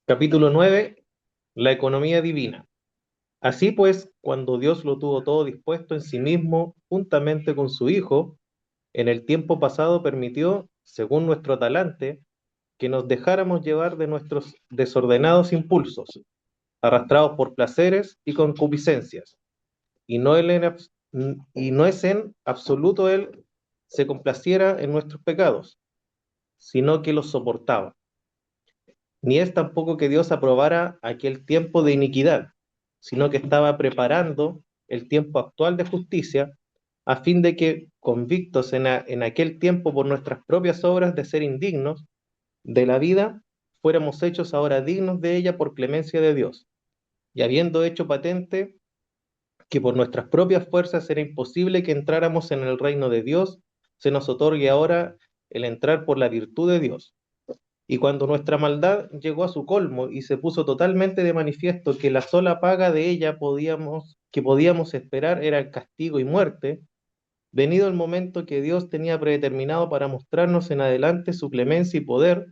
Capítulo 9. La economía divina. Así pues, cuando Dios lo tuvo todo dispuesto en sí mismo, juntamente con su Hijo, en el tiempo pasado permitió, según nuestro talante, que nos dejáramos llevar de nuestros desordenados impulsos, arrastrados por placeres y concupiscencias, y no es en absoluto Él se complaciera en nuestros pecados, sino que los soportaba. Ni es tampoco que Dios aprobara aquel tiempo de iniquidad, sino que estaba preparando el tiempo actual de justicia, a fin de que, convictos en aquel tiempo por nuestras propias obras de ser indignos de la vida, fuéramos hechos ahora dignos de ella por clemencia de Dios, y habiendo hecho patente que por nuestras propias fuerzas era imposible que entráramos en el reino de Dios, se nos otorgue ahora el entrar por la virtud de Dios. Y cuando nuestra maldad llegó a su colmo y se puso totalmente de manifiesto que la sola paga de ella que podíamos esperar era el castigo y muerte, venido el momento que Dios tenía predeterminado para mostrarnos en adelante su clemencia y poder,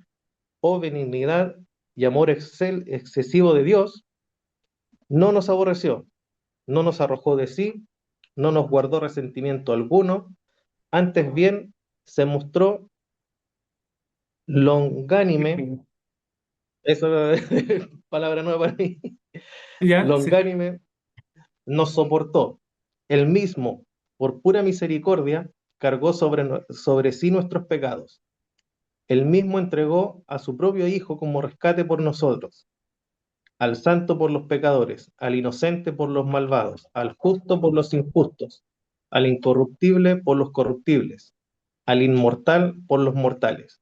o benignidad y amor excesivo de Dios, no nos aborreció, no nos arrojó de sí, no nos guardó resentimiento alguno, antes bien se mostró longánime, eso es palabra nueva para mí, Ya, sí. longánime, nos soportó. Él mismo, por pura misericordia, cargó sobre sí nuestros pecados. Él mismo entregó a su propio Hijo como rescate por nosotros, al santo por los pecadores, al inocente por los malvados, al justo por los injustos, al incorruptible por los corruptibles, al inmortal por los mortales.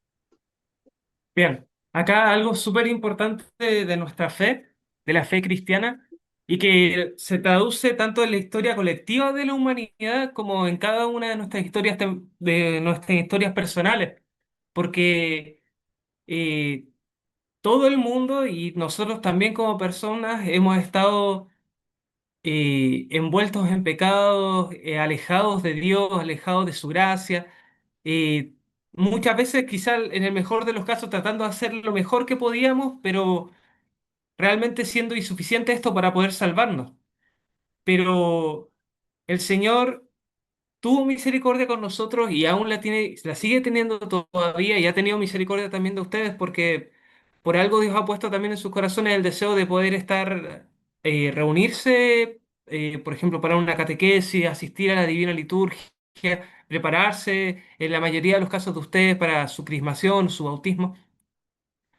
Bien, acá algo súper importante de nuestra fe, de la fe cristiana, y que se traduce tanto en la historia colectiva de la humanidad como en cada una de nuestras historias, de nuestras historias personales, porque eh, todo el mundo y nosotros también como personas hemos estado envueltos en pecados, alejados de Dios, alejados de su gracia, eh, muchas veces quizá en el mejor de los casos tratando de hacer lo mejor que podíamos, pero realmente siendo insuficiente esto para poder salvarnos. Pero el Señor tuvo misericordia con nosotros y aún la sigue teniendo todavía y ha tenido misericordia también de ustedes porque por algo Dios ha puesto también en sus corazones el deseo de poder estar, reunirse, por ejemplo, para una catequesis, asistir a la Divina Liturgia, prepararse, en la mayoría de los casos de ustedes, para su crismación, su bautismo.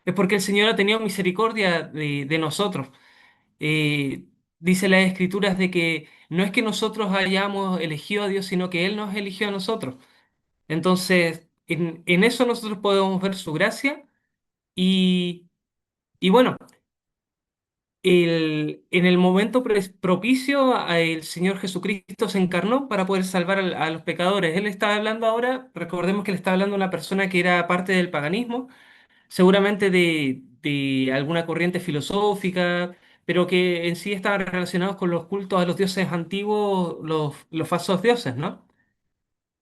Es porque el Señor ha tenido misericordia de nosotros. eh, Dice las Escrituras de que no es que nosotros hayamos elegido a Dios, sino que Él nos eligió a nosotros. Entonces, en eso nosotros podemos ver su gracia y, y bueno, en el momento propicio, el Señor Jesucristo se encarnó para poder salvar a los pecadores. Él está hablando ahora, recordemos que le está hablando a una persona que era parte del paganismo, seguramente de alguna corriente filosófica, pero que en sí estaban relacionados con los cultos a los dioses antiguos, los falsos dioses, ¿no?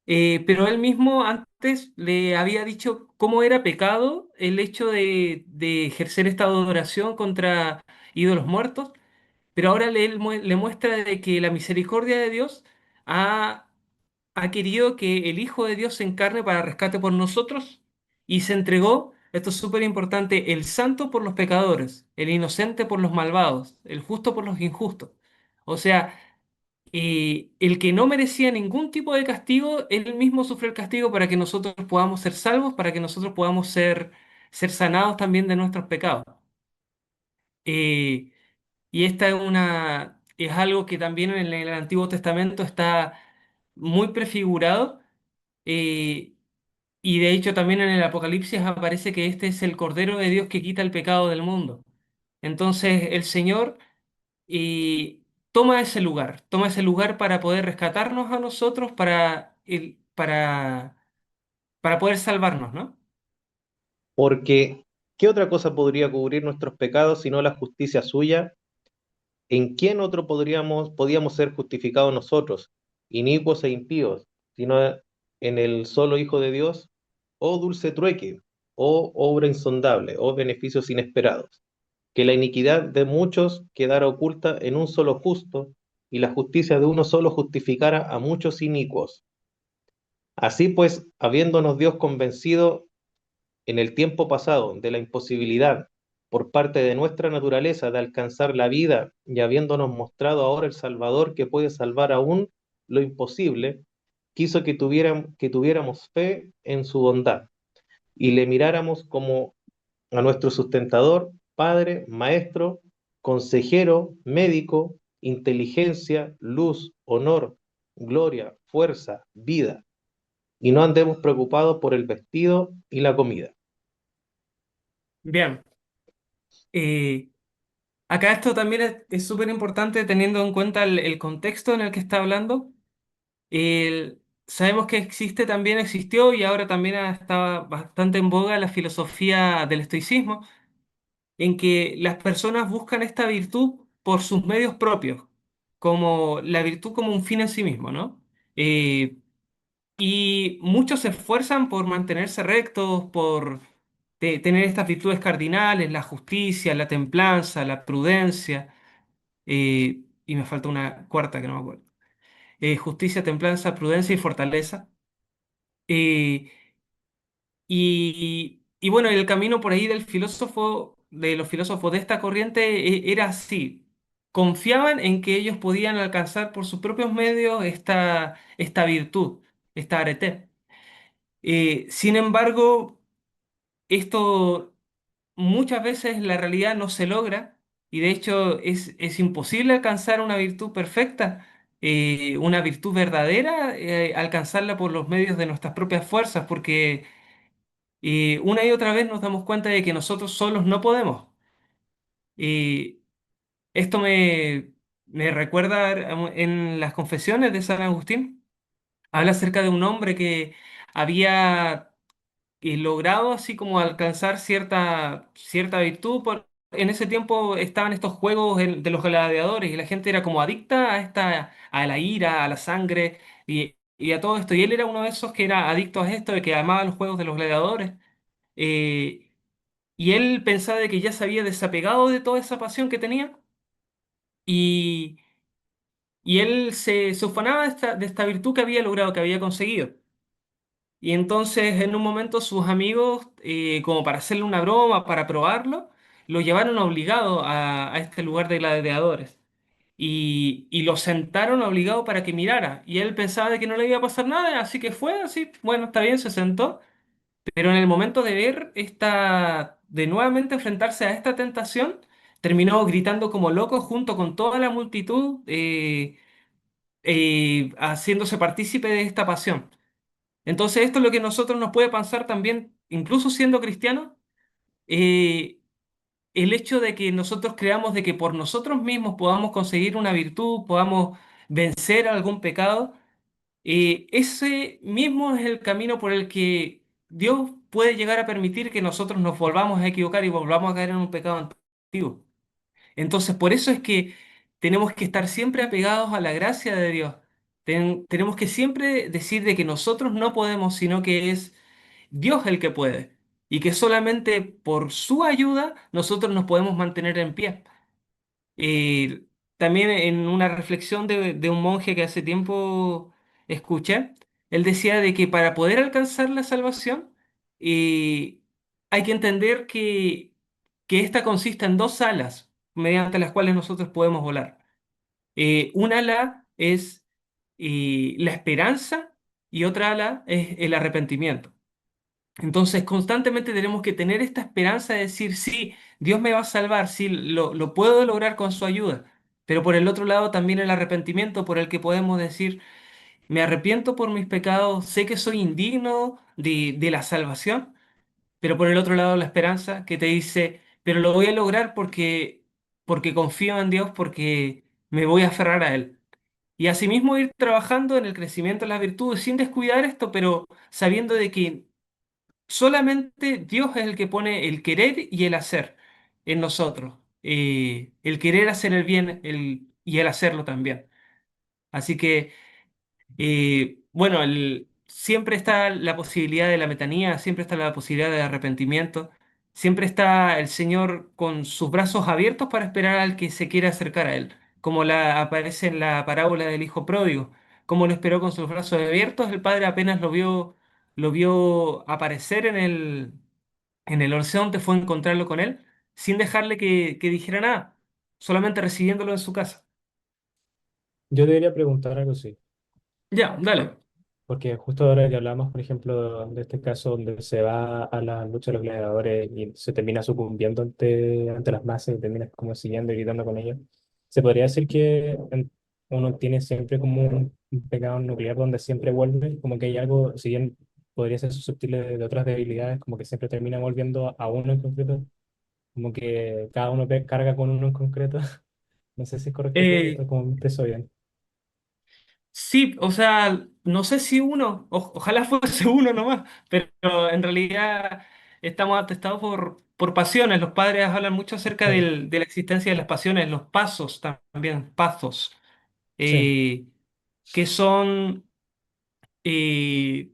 Pero él mismo antes le había dicho cómo era pecado el hecho de ejercer esta adoración contra ídolos muertos, pero ahora le muestra de que la misericordia de Dios ha ha querido que el Hijo de Dios se encarne para rescate por nosotros y se entregó, esto es súper importante, el santo por los pecadores, el inocente por los malvados, el justo por los injustos. O sea, el que no merecía ningún tipo de castigo, él mismo sufrió el castigo para que nosotros podamos ser salvos, para que nosotros podamos ser sanados también de nuestros pecados. Eh, y esta es algo que también en el Antiguo Testamento está muy prefigurado. eh, y de hecho también en el Apocalipsis aparece que este es el Cordero de Dios que quita el pecado del mundo. Entonces el Señor toma ese lugar para poder rescatarnos a nosotros, para poder salvarnos, ¿no? Porque, ¿qué otra cosa podría cubrir nuestros pecados sino la justicia suya? ¿En quién otro podíamos ser justificados nosotros, inicuos e impíos, sino en el solo Hijo de Dios? Oh dulce trueque, oh obra insondable, oh beneficios inesperados. que la iniquidad de muchos quedara oculta en un solo justo, y la justicia de uno solo justificara a muchos inicuos. Así pues, habiéndonos Dios convencido en el tiempo pasado de la imposibilidad por parte de nuestra naturaleza de alcanzar la vida y habiéndonos mostrado ahora el Salvador que puede salvar aún lo imposible, quiso que tuviéramos fe en su bondad y le miráramos como a nuestro sustentador, Padre, Maestro, consejero, médico, inteligencia, luz, honor, gloria, fuerza, vida, y no andemos preocupados por el vestido y la comida. Bien. Eh, Acá esto también es súper importante teniendo en cuenta el contexto en el que está hablando. Sabemos que existe, también existió y ahora también está bastante en boga la filosofía del estoicismo, en que las personas buscan esta virtud por sus medios propios, como la virtud como un fin en sí mismo, ¿no? Eh, y muchos se esfuerzan por mantenerse rectos, por tener estas virtudes cardinales, la justicia, la templanza, la prudencia, y me falta una cuarta que no me acuerdo. Justicia, templanza, prudencia y fortaleza. Eh, y bueno, el camino por ahí del filósofo, de los filósofos de esta corriente, era así. Confiaban en que ellos podían alcanzar por sus propios medios esta virtud, esta arete. Sin embargo, esto muchas veces la realidad no se logra y de hecho es imposible alcanzar una virtud perfecta, una virtud verdadera, alcanzarla por los medios de nuestras propias fuerzas, porque una y otra vez nos damos cuenta de que nosotros solos no podemos. Y esto me recuerda en las confesiones de San Agustín, habla acerca de un hombre que había logrado así como alcanzar cierta virtud. En ese tiempo estaban estos juegos de los gladiadores y la gente era como adicta a la ira, a la sangre y a todo esto. Y él era uno de esos que era adicto a esto, de que amaba los juegos de los gladiadores. Eh, y él pensaba de que ya se había desapegado de toda esa pasión que tenía y, y él se ufanaba de esta virtud que había logrado, que había conseguido. Y entonces en un momento sus amigos, como para hacerle una broma, para probarlo, lo llevaron obligado a este lugar de gladiadores. Y lo sentaron obligado para que mirara. Y él pensaba de que no le iba a pasar nada, así que fue así, bueno, está bien, se sentó. Pero en el momento de ver de nuevamente enfrentarse a esta tentación, terminó gritando como loco junto con toda la multitud, haciéndose partícipe de esta pasión. Entonces, esto es lo que a nosotros nos puede pasar también, incluso siendo cristianos, eh, el hecho de que nosotros creamos de que por nosotros mismos podamos conseguir una virtud, podamos vencer algún pecado, ese mismo es el camino por el que Dios puede llegar a permitir que nosotros nos volvamos a equivocar y volvamos a caer en un pecado antiguo. Entonces, por eso es que tenemos que estar siempre apegados a la gracia de Dios. Tenemos que siempre decir de que nosotros no podemos, sino que es Dios el que puede. Y que solamente por su ayuda nosotros nos podemos mantener en pie. Eh, También en una reflexión de un monje que hace tiempo escuché, él decía de que para poder alcanzar la salvación eh, hay que entender que esta consiste en dos alas mediante las cuales nosotros podemos volar. Un ala es la esperanza y otra ala es el arrepentimiento. Entonces, constantemente tenemos que tener esta esperanza de decir, sí, Dios me va a salvar, sí, lo puedo lograr con su ayuda. Pero por el otro lado también el arrepentimiento por el que podemos decir, me arrepiento por mis pecados, sé que soy indigno de la salvación, pero por el otro lado la esperanza que te dice, pero lo voy a lograr porque confío en Dios, porque me voy a aferrar a Él. Y asimismo ir trabajando en el crecimiento de las virtudes sin descuidar esto, pero sabiendo de que solamente Dios es el que pone el querer y el hacer en nosotros. El querer hacer el bien y el hacerlo también. Así que, bueno, siempre está la posibilidad de la metanía, siempre está la posibilidad de arrepentimiento. siempre está el Señor con sus brazos abiertos para esperar al que se quiera acercar a Él, como aparece en la parábola del Hijo Pródigo, como lo esperó con sus brazos abiertos, el Padre apenas lo vio aparecer en el horizonte, fue a encontrarlo con Él, sin dejarle que dijera nada, solamente recibiéndolo en su casa. Yo debería preguntar algo así. Ya, dale. Porque justo ahora que hablamos, por ejemplo, de este caso donde se va a la lucha de los gladiadores y se termina sucumbiendo ante las masas y termina como siguiendo y gritando con ellos, se podría decir que uno tiene siempre como un pecado nuclear donde siempre vuelve, como que hay algo, si bien podría ser susceptible de otras debilidades, como que siempre termina volviendo a uno en concreto, como que cada uno carga con uno en concreto. No sé si es correcto Eh, como me expreso bien. Sí, o sea, no sé si uno, ojalá fuese uno nomás, pero en realidad estamos atestados por pasiones. Los padres hablan mucho acerca Claro. de la existencia de las pasiones, los pasos también, pazos, Sí. eh, que son eh,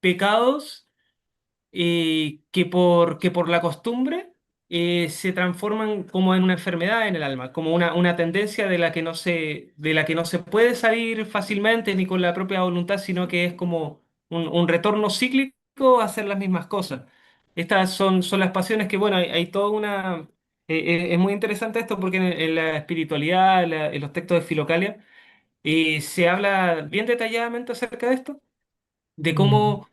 pecados que por la costumbre se transforman como en una enfermedad en el alma, como una tendencia de la que no se puede salir fácilmente ni con la propia voluntad, sino que es como un retorno cíclico a hacer las mismas cosas. Estas son las pasiones que, bueno, hay toda una... es muy interesante esto porque en la espiritualidad, en los textos de Filocalia, se habla bien detalladamente acerca de esto de Mm. cómo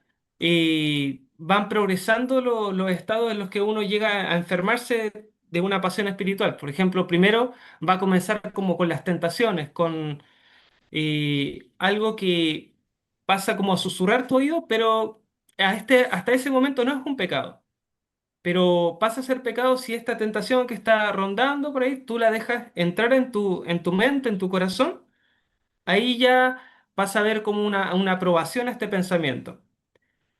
van progresando los estados en los que uno llega a enfermarse de una pasión espiritual. Por ejemplo, primero va a comenzar como con las tentaciones, con algo que pasa como a susurrar tu oído, pero hasta ese momento no es un pecado. Pero pasa a ser pecado si esta tentación que está rondando por ahí, tú la dejas entrar en tu mente, en tu corazón, ahí ya pasa a ver como una aprobación a este pensamiento.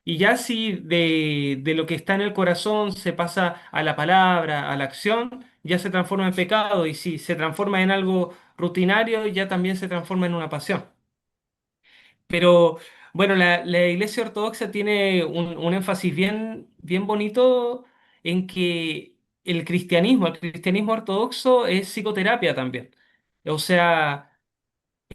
Y ya si de lo que está en el corazón se pasa a la palabra, a la acción, ya se transforma en pecado. Y si se transforma en algo rutinario, ya también se transforma en una pasión. Pero bueno, la Iglesia Ortodoxa tiene un énfasis bien bonito en que el cristianismo ortodoxo es psicoterapia también. O sea,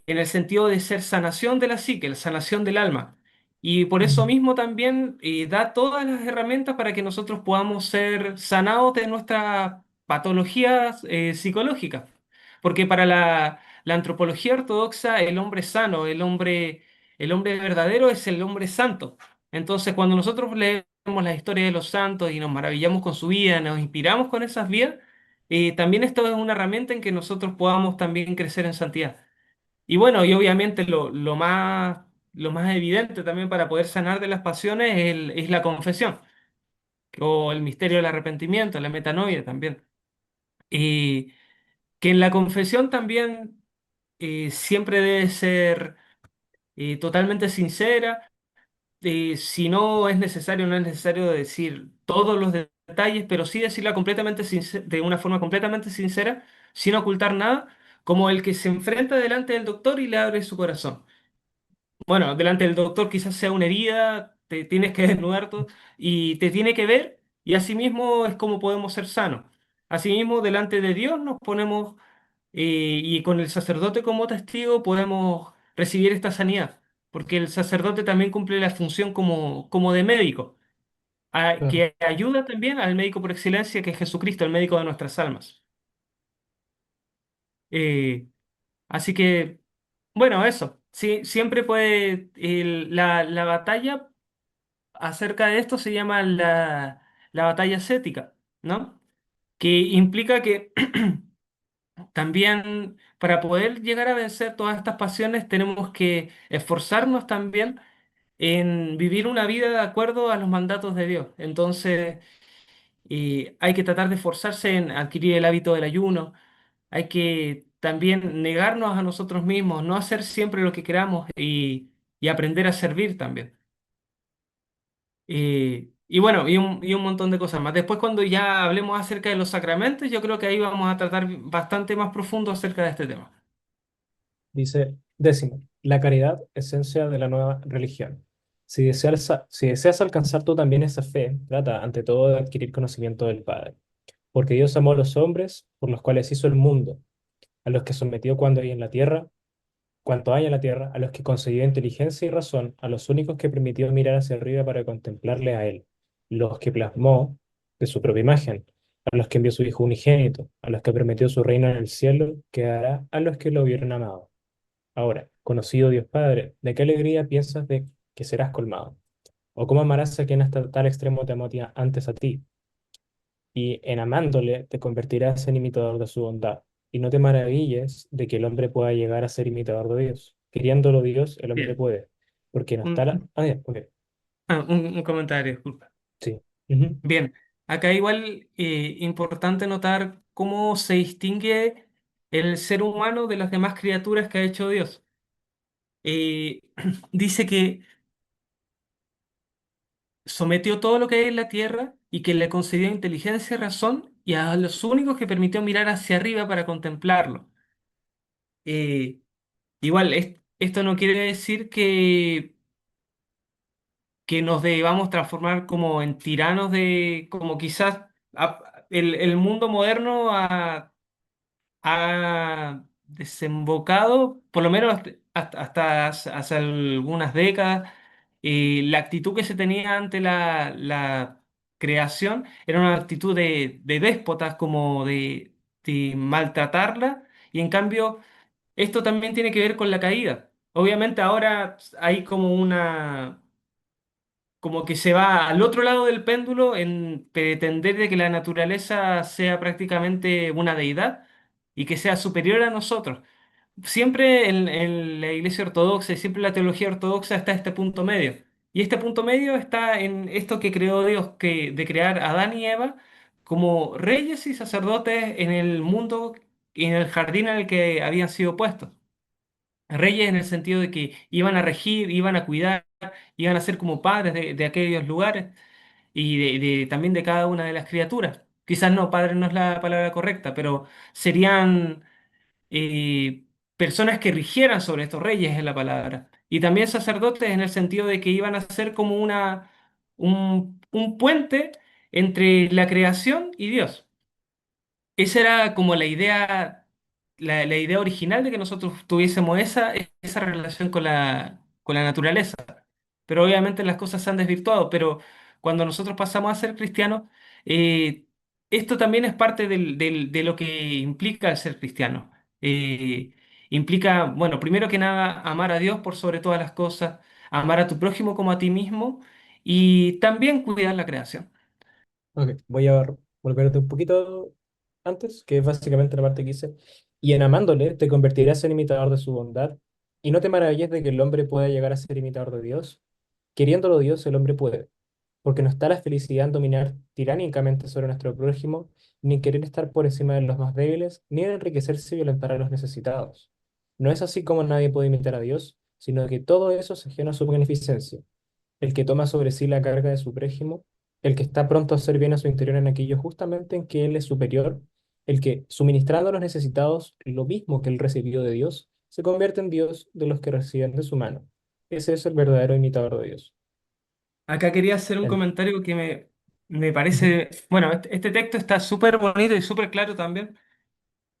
en el sentido de ser sanación de la psique, la sanación del alma. Y por eso Mm. mismo también da todas las herramientas para que nosotros podamos ser sanados de nuestras patologías psicológicas. Porque para la antropología ortodoxa, el hombre sano, el hombre verdadero es el hombre santo. Entonces, cuando nosotros leemos la historia de los santos y nos maravillamos con su vida, nos inspiramos con esas vidas, también esto es una herramienta en que nosotros podamos también crecer en santidad. Y bueno, y obviamente lo más evidente también para poder sanar de las pasiones es la confesión, o el misterio del arrepentimiento, la metanoia también. Y que en la confesión también siempre debe ser totalmente sincera. Si no es necesario, no es necesario decir todos los detalles, pero sí decirla de una forma completamente sincera, sin ocultar nada, como el que se enfrenta delante del doctor y le abre su corazón. Bueno, delante del doctor quizás sea una herida, te tienes que desnudar tú y te tiene que ver y asimismo es como podemos ser sanos. Asimismo, delante de Dios nos ponemos y con el sacerdote como testigo podemos recibir esta sanidad, porque el sacerdote también cumple la función como de médico, Claro. que ayuda también al médico por excelencia que es Jesucristo, el médico de nuestras almas. Eh, Así que, bueno, eso. Sí, siempre puede, la batalla acerca de esto se llama la batalla ascética, ¿no? Que implica que también para poder llegar a vencer todas estas pasiones tenemos que esforzarnos también en vivir una vida de acuerdo a los mandatos de Dios. Entonces, hay que tratar de esforzarse en adquirir el hábito del ayuno, hay que también negarnos a nosotros mismos, no hacer siempre lo que queramos y aprender a servir también. Y bueno, y un montón de cosas más. Después, cuando ya hablemos acerca de los sacramentos, yo creo que ahí vamos a tratar bastante más profundo acerca de este tema. Dice, décimo, la caridad, esencia de la nueva religión. Si deseas alcanzar tú también esa fe, trata ante todo de adquirir conocimiento del Padre. Porque Dios amó a los hombres, por los cuales hizo el mundo, a los que sometió cuando hay en la tierra, cuanto hay en la tierra, a los que concedió inteligencia y razón, a los únicos que permitió mirar hacia arriba para contemplarle a Él, los que plasmó de su propia imagen, a los que envió su Hijo unigénito, a los que prometió su reino en el cielo, que dará a los que lo hubieran amado. Ahora, conocido Dios Padre, ¿de qué alegría piensas de que serás colmado? ¿O cómo amarás a quien hasta tal extremo te amó antes a ti? Y en amándole te convertirás en imitador de su bondad. Y no te maravilles de que el hombre pueda llegar a ser imitador de Dios. Queriéndolo Dios, el hombre Bien. puede. Porque no está la... Un, Ah, ya, ok. un comentario, disculpa. Sí. Ujú. Bien, acá igual importante notar cómo se distingue el ser humano de las demás criaturas que ha hecho Dios. Eh, dice que sometió todo lo que hay en la tierra y que le concedió inteligencia y razón y a los únicos que permitió mirar hacia arriba para contemplarlo. Eh, igual, esto no quiere decir que nos debamos transformar como en tiranos de, como quizás el mundo moderno ha desembocado, por lo menos hasta hace algunas décadas, la actitud que se tenía ante la creación era una actitud de déspotas, como de maltratarla, y en cambio esto también tiene que ver con la caída. Obviamente ahora hay como como que se va al otro lado del péndulo en pretender de que la naturaleza sea prácticamente una deidad y que sea superior a nosotros. Siempre en la Iglesia Ortodoxa y siempre en la teología ortodoxa está este punto medio. Y este punto medio está en esto que creó Dios, que, de crear a Adán y Eva como reyes y sacerdotes en el mundo y en el jardín en el que habían sido puestos. Reyes en el sentido de que iban a regir, iban a cuidar, iban a ser como padres de aquellos lugares y también de cada una de las criaturas. Quizás no, padre no es la palabra correcta, pero serían personas que rigieran sobre estos reyes en la palabra. Y también sacerdotes en el sentido de que iban a ser como un puente entre la creación y Dios. Esa era como la idea, la idea original de que nosotros tuviésemos esa relación con la naturaleza. Pero obviamente las cosas se han desvirtuado, pero cuando nosotros pasamos a ser cristianos, eh, esto también es parte de lo que implica el ser cristiano. Eh, implica, bueno, primero que nada, amar a Dios por sobre todas las cosas, amar a tu prójimo como a ti mismo y también cuidar la creación. Ok, voy a volverte un poquito antes, que es básicamente la parte que hice. Y en amándole te convertirás en imitador de su bondad. Y no te maravilles de que el hombre pueda llegar a ser imitador de Dios. Queriéndolo Dios, el hombre puede. Porque no está la felicidad en dominar tiránicamente sobre nuestro prójimo, ni en querer estar por encima de los más débiles, ni en enriquecerse y violentar a los necesitados. No es así como nadie puede imitar a Dios, sino que todo eso es ajeno a su magnificencia. El que toma sobre sí la carga de su prójimo, el que está pronto a hacer bien a su interior en aquello justamente en que él es superior, el que, suministrando a los necesitados lo mismo que él recibió de Dios, se convierte en Dios de los que reciben de su mano. Ese es el verdadero imitador de Dios. Acá quería hacer un El- comentario que me Ujú. parece, bueno, este texto está súper bonito y súper claro también,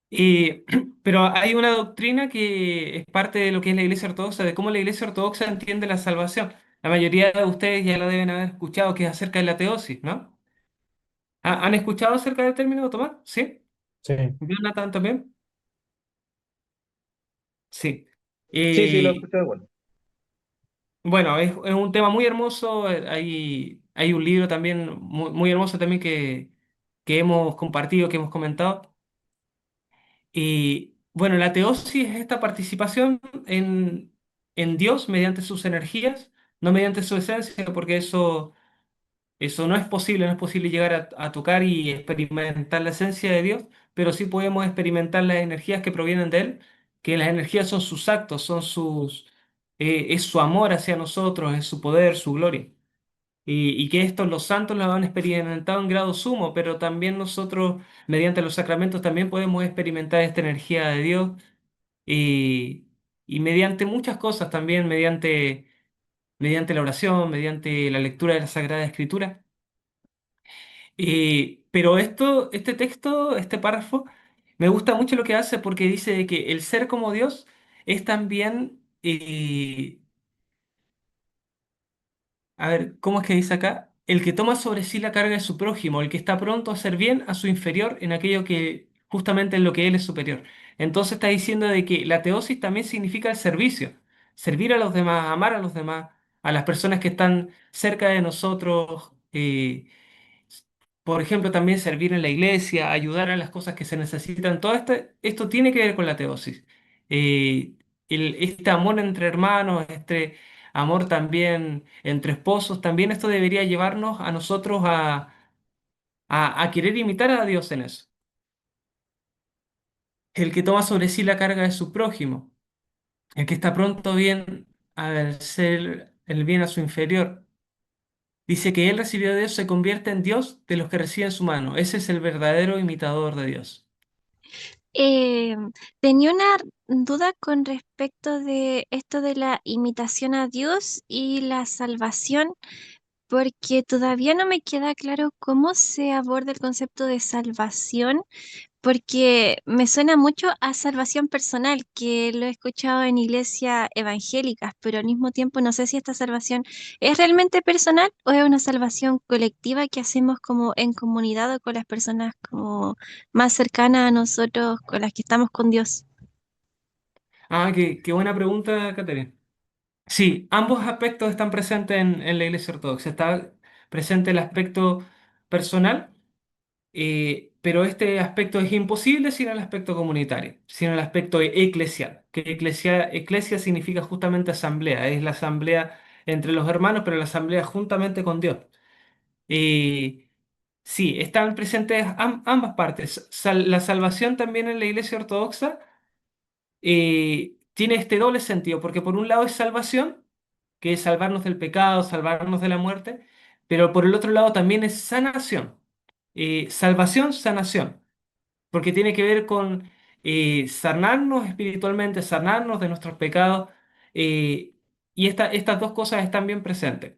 y, pero hay una doctrina que es parte de lo que es la Iglesia Ortodoxa, de cómo la Iglesia Ortodoxa entiende la salvación. La mayoría de ustedes ya la deben haber escuchado, que es acerca de la teosis, ¿no? ¿Han escuchado acerca del término, Tomás? ¿Sí? Sí. ¿Jonathan también? Sí. Sí, sí, lo he Eh, escuchado, bueno. bueno, es un tema muy hermoso. Hay un libro también muy hermoso también que hemos compartido, que hemos comentado. Y bueno, la teosis es esta participación en Dios mediante sus energías, no mediante su esencia, porque eso no es posible, no es posible llegar a tocar y experimentar la esencia de Dios, pero sí podemos experimentar las energías que provienen de Él, que las energías son sus actos, es su amor hacia nosotros, es su poder, su gloria. Y que estos los santos lo han experimentado en grado sumo, pero también nosotros, mediante los sacramentos, también podemos experimentar esta energía de Dios y mediante muchas cosas también, mediante mediante la oración, mediante la lectura de la Sagrada Escritura. Pero este texto, este párrafo, me gusta mucho lo que hace porque dice de que el ser como Dios es también, a ver, ¿cómo es que dice acá? El que toma sobre sí la carga de su prójimo, el que está pronto a hacer bien a su inferior en aquello que justamente en lo que él es superior. Entonces está diciendo de que la teosis también significa el servicio, servir a los demás, amar a los demás, a las personas que están cerca de nosotros. Por ejemplo, también servir en la iglesia, ayudar a las cosas que se necesitan. Todo esto tiene que ver con la teosis. Eh, este amor entre hermanos, este amor también entre esposos, también esto debería llevarnos a nosotros a querer imitar a Dios en eso. El que toma sobre sí la carga de su prójimo, el que está pronto bien a hacer el bien a su inferior. Dice que él recibió de Dios, se convierte en Dios de los que reciben su mano. Ese es el verdadero imitador de Dios. Eh, Tenía una duda con respecto de esto de la imitación a Dios y la salvación, porque todavía no me queda claro cómo se aborda el concepto de salvación, porque me suena mucho a salvación personal, que lo he escuchado en iglesias evangélicas, pero al mismo tiempo no sé si esta salvación es realmente personal o es una salvación colectiva que hacemos como en comunidad o con las personas como más cercanas a nosotros, con las que estamos con Dios. Ah, qué buena pregunta, Catherine. Sí, ambos aspectos están presentes en la Iglesia Ortodoxa. Está presente el aspecto personal, pero este aspecto es imposible sin el aspecto comunitario, sin el aspecto eclesial. Que eclesia significa justamente asamblea, es la asamblea entre los hermanos, pero la asamblea juntamente con Dios. Eh, sí, están presentes ambas partes. La salvación también en la Iglesia Ortodoxa tiene este doble sentido, porque por un lado es salvación, que es salvarnos del pecado, salvarnos de la muerte, pero por el otro lado también es sanación. Salvación, sanación, porque tiene que ver con sanarnos espiritualmente, sanarnos de nuestros pecados, eh, y estas dos cosas están bien presentes.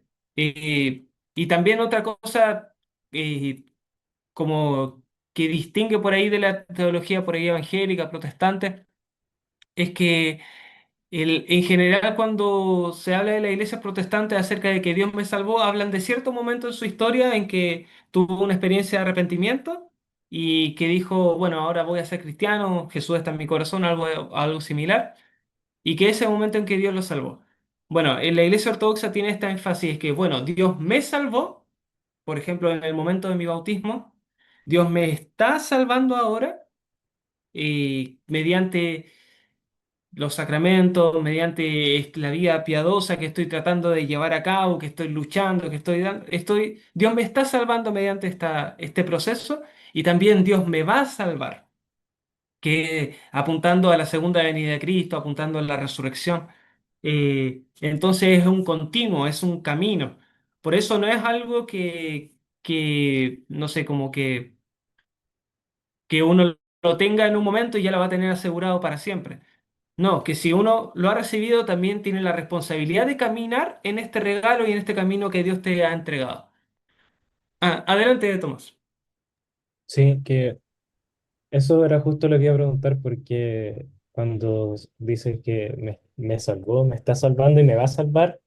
Y también otra cosa eh, como que distingue por ahí de la teología por ahí evangélica, protestante, es que en general, cuando se habla de la iglesia protestante acerca de que Dios me salvó, hablan de cierto momento en su historia en que tuvo una experiencia de arrepentimiento y que dijo, bueno, ahora voy a ser cristiano, Jesús está en mi corazón, algo similar, y que ese momento en que Dios lo salvó. Bueno, en la iglesia ortodoxa tiene esta énfasis que, bueno, Dios me salvó, por ejemplo, en el momento de mi bautismo, Dios me está salvando ahora mediante los sacramentos, mediante la vida piadosa que estoy tratando de llevar a cabo, que estoy luchando, que Dios me está salvando mediante este proceso y también Dios me va a salvar, que apuntando a la segunda venida de Cristo, apuntando a la resurrección. Entonces es un continuo, es un camino. Por eso no es algo no sé, como que uno lo tenga en un momento y ya lo va a tener asegurado para siempre. No, que si uno lo ha recibido, también tiene la responsabilidad de caminar en este regalo y en este camino que Dios te ha entregado. Ah, adelante, Tomás. Sí, que eso era justo lo que iba a preguntar porque cuando dice que me salvó, me está salvando y me va a salvar,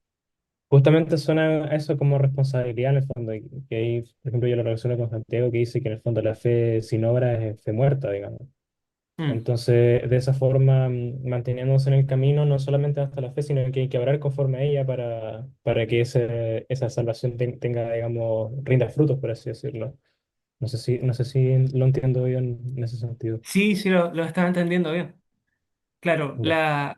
justamente suena a eso como responsabilidad en el fondo. Y que ahí, por ejemplo, yo lo relaciono con Santiago que dice que en el fondo la fe sin obra es fe muerta, digamos. Mm. Entonces, de esa forma, manteniéndose en el camino, no solamente hasta la fe, sino que hay que obrar conforme a ella para que esa salvación tenga, digamos, rinda frutos, por así decirlo. No sé si lo entiendo bien en ese sentido. Sí, sí, lo estás entendiendo bien. Claro, Ya.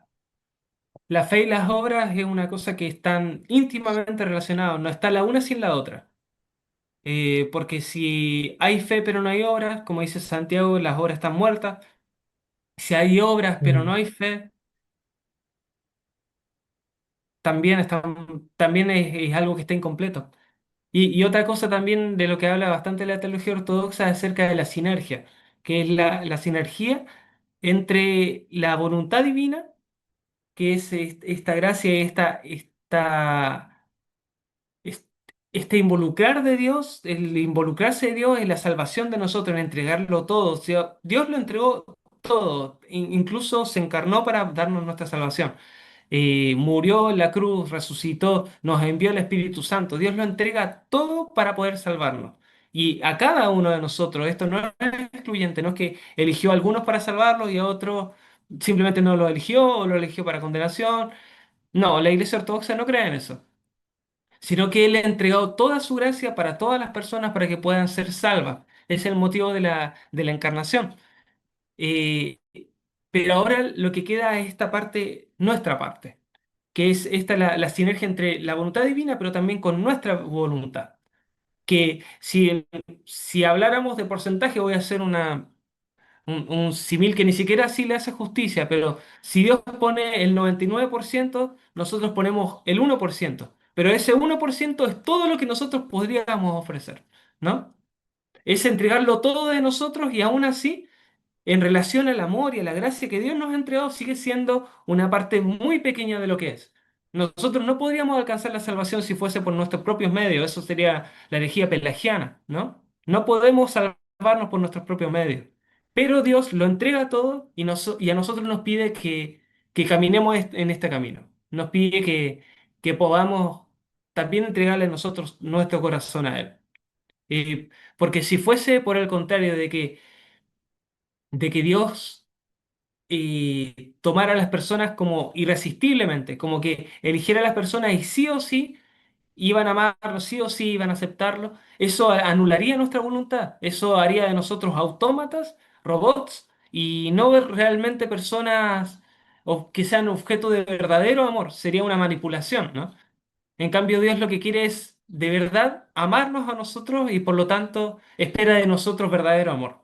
la fe y las obras es una cosa que están íntimamente relacionadas, no está la una sin la otra. Porque si hay fe pero no hay obras, como dice Santiago, las obras están muertas. Si hay obras pero no Mm. hay fe, también es algo que está incompleto. Y otra cosa también de lo que habla bastante la teología ortodoxa es acerca de la sinergia, que es la sinergia entre la voluntad divina, que es esta gracia, esta es- este involucrar de Dios, el involucrarse de Dios en la salvación de nosotros, en entregarlo todo. O sea, Dios lo entregó todo, incluso se encarnó para darnos nuestra salvación. Murió en la cruz, resucitó, nos envió el Espíritu Santo. Dios lo entrega todo para poder salvarnos. Y a cada uno de nosotros, esto no es excluyente, no es que eligió a algunos para salvarlos y a otros simplemente no lo eligió o lo eligió para condenación. No, la Iglesia Ortodoxa no cree en eso, sino que Él ha entregado toda su gracia para todas las personas para que puedan ser salvas. Es el motivo de la encarnación. Eh, pero ahora lo que queda es esta parte, nuestra parte, que es esta la sinergia entre la voluntad divina, pero también con nuestra voluntad. Que si habláramos de porcentaje, voy a hacer un símil que ni siquiera así le hace justicia, pero si Dios pone el 99%, nosotros ponemos el 1%, pero ese 1% es todo lo que nosotros podríamos ofrecer, ¿no? Es entregarlo todo de nosotros y aún así en relación al amor y a la gracia que Dios nos ha entregado, sigue siendo una parte muy pequeña de lo que es. Nosotros no podríamos alcanzar la salvación si fuese por nuestros propios medios, eso sería la herejía pelagiana, ¿no? No podemos salvarnos por nuestros propios medios. Pero Dios lo entrega todo y a nosotros nos pide que caminemos en este camino. Nos pide que podamos también entregarle a nosotros nuestro corazón a Él. Porque si fuese por el contrario de que Dios tomar a las personas como irresistiblemente, como que eligiera a las personas y sí o sí iban a amarlo, sí o sí iban a aceptarlo. Eso anularía nuestra voluntad, eso haría de nosotros autómatas, robots, y no ver realmente personas que sean objeto de verdadero amor, sería una manipulación, ¿no? En cambio, Dios lo que quiere es de verdad amarnos a nosotros y por lo tanto espera de nosotros verdadero amor.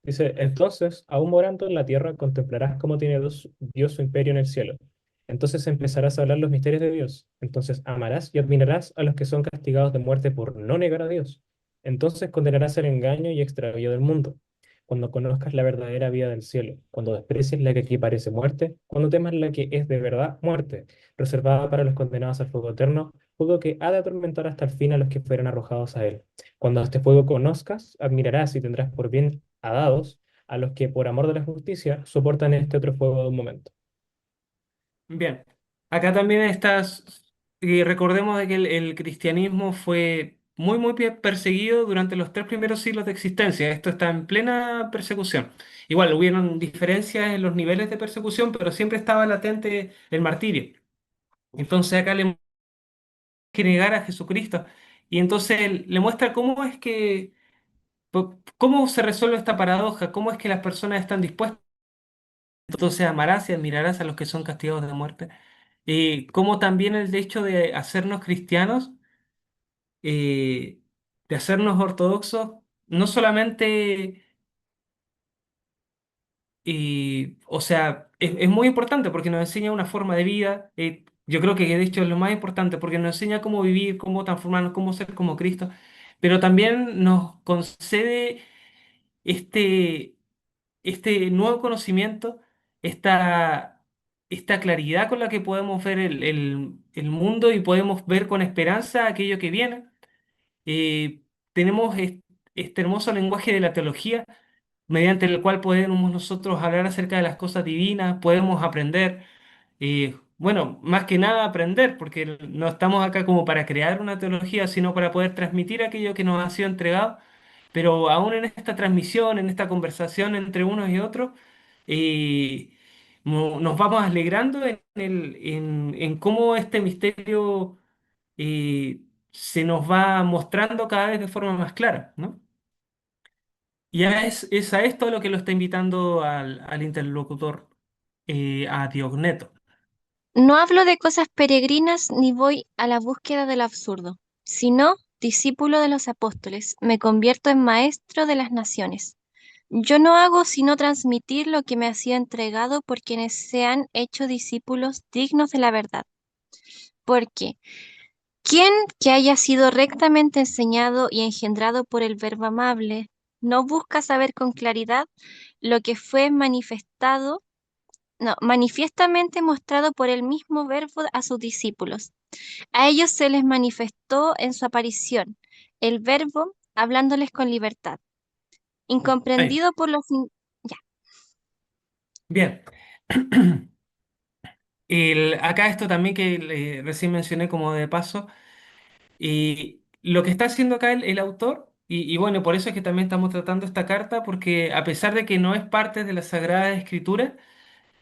Dice, entonces, aún morando en la tierra, contemplarás cómo tiene Dios su imperio en el cielo. Entonces empezarás a hablar los misterios de Dios. Entonces amarás y admirarás a los que son castigados de muerte por no negar a Dios. Entonces condenarás el engaño y extravío del mundo. Cuando conozcas la verdadera vida del cielo, cuando desprecies la que aquí parece muerte, cuando temas la que es de verdad muerte, reservada para los condenados al fuego eterno, fuego que ha de atormentar hasta el fin a los que fueron arrojados a él. Cuando este fuego conozcas, admirarás y tendrás por bien a dados a los que por amor de la justicia soportan este otro fuego de un momento. Bien, acá también estás, recordemos de que el cristianismo fue muy perseguido durante los 3 primeros siglos de existencia. Esto está en plena persecución. Igual, hubieron diferencias en los niveles de persecución, pero siempre estaba latente el martirio. Entonces acá le que negar a Jesucristo. Y entonces él le muestra cómo es que, cómo se resuelve esta paradoja, cómo es que las personas están dispuestas. Entonces amarás y admirarás a los que son castigados de muerte. Como también el hecho de hacernos cristianos, eh, de hacernos ortodoxos, no solamente, o sea, es muy importante porque nos enseña una forma de vida. Yo creo que de hecho es lo más importante porque nos enseña cómo vivir, cómo transformarnos, cómo ser como Cristo, pero también nos concede este este nuevo conocimiento, esta, esta claridad con la que podemos ver el mundo y podemos ver con esperanza aquello que viene. Tenemos este hermoso lenguaje de la teología, mediante el cual podemos nosotros hablar acerca de las cosas divinas, podemos aprender, bueno, más que nada aprender, porque no estamos acá como para crear una teología, sino para poder transmitir aquello que nos ha sido entregado, pero aún en esta transmisión, en esta conversación entre unos y otros, eh, nos vamos alegrando en cómo este misterio se nos va mostrando cada vez de forma más clara, ¿no? Ya es a esto a lo que lo está invitando al interlocutor, a Diogneto. No hablo de cosas peregrinas ni voy a la búsqueda del absurdo, sino discípulo de los apóstoles, me convierto en maestro de las naciones. Yo no hago sino transmitir lo que me ha sido entregado por quienes se han hecho discípulos dignos de la verdad. Porque quien que haya sido rectamente enseñado y engendrado por el Verbo amable, no busca saber con claridad lo que fue manifestado no, manifiestamente mostrado por el mismo Verbo a sus discípulos. A ellos se les manifestó en su aparición, el Verbo hablándoles con libertad, Ahí. incomprendido por ya, Bien. Acá esto también que recién mencioné como de paso, y lo que está haciendo acá el autor, y bueno, por eso es que también estamos tratando esta carta, porque a pesar de que no es parte de la Sagrada Escritura,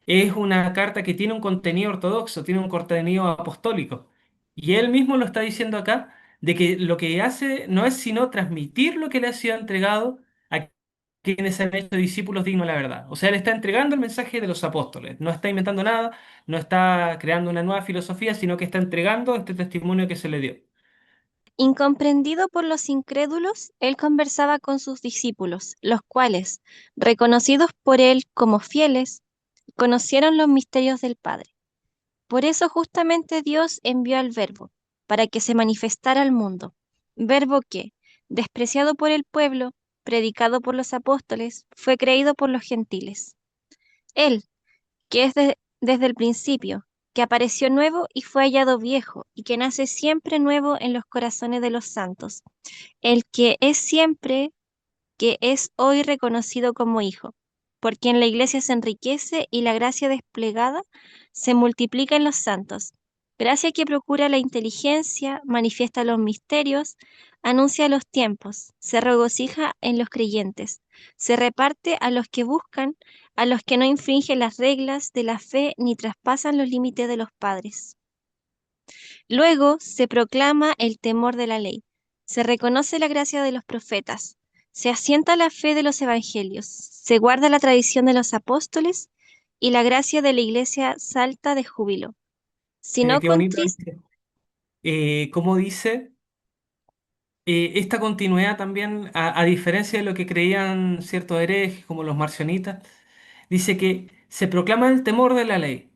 es una carta que tiene un contenido ortodoxo, tiene un contenido apostólico. Y él mismo lo está diciendo acá, de que lo que hace no es sino transmitir lo que le ha sido entregado a quienes se han hecho discípulos dignos de la verdad. O sea, él está entregando el mensaje de los apóstoles, no está inventando nada, no está creando una nueva filosofía, sino que está entregando este testimonio que se le dio. incomprendido por los incrédulos, él conversaba con sus discípulos, los cuales, reconocidos por él como fieles, conocieron los misterios del Padre. Por eso justamente Dios envió al Verbo, para que se manifestara al mundo. Verbo que, despreciado por el pueblo, predicado por los apóstoles, fue creído por los gentiles. Él, que es desde el principio, que apareció nuevo y fue hallado viejo, y que nace siempre nuevo en los corazones de los santos. El que es siempre, que es hoy reconocido como Hijo, por quien la Iglesia se enriquece y la gracia desplegada se multiplica en los santos. Gracia que procura la inteligencia, manifiesta los misterios, anuncia los tiempos, se regocija en los creyentes, se reparte a los que buscan, a los que no infringen las reglas de la fe ni traspasan los límites de los padres. Luego se proclama el temor de la ley, se reconoce la gracia de los profetas, se asienta la fe de los evangelios, se guarda la tradición de los apóstoles y la gracia de la iglesia salta de júbilo. Si Mira no qué bonito contrista, dice. Como dice, esta continuidad también, a diferencia de lo que creían ciertos herejes como los marcionitas, dice que se proclama el temor de la ley.